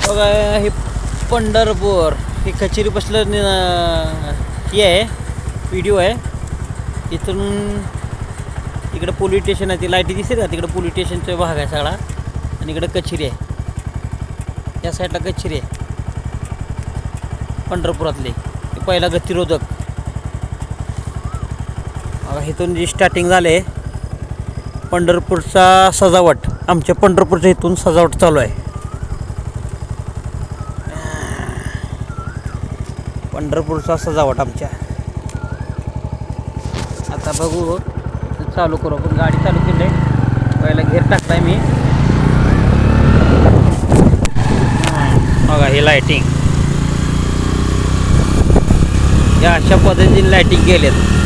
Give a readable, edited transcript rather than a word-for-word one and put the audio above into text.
बघा हे पंढरपूर हे कचेरी बसलं हे आहे व्हिडिओ आहे. इथून इकडे पोलीस स्टेशन आहे. ती लाईटी दिसते का तिकडे पोलीस स्टेशनचा भाग आहे सगळा आणि इकडे कचेरी आहे. या साईडला कचेरी आहे पंढरपुरातले. हे पहिला गतिरोधक. इथून जी स्टार्टिंग झाले पंढरपूरचा सजावट. आमच्या पंढरपूरच्या इथून सजावट चालू आहे. पंढरपूरचा सजावट आमच्या. आता बघू चालू करू आपण. गाडी चालू केली आहे. पहिला घेर टाकलाय मी. बघा हे लाईटिंग या अशा पद्धतीने लाईटिंग केलेत.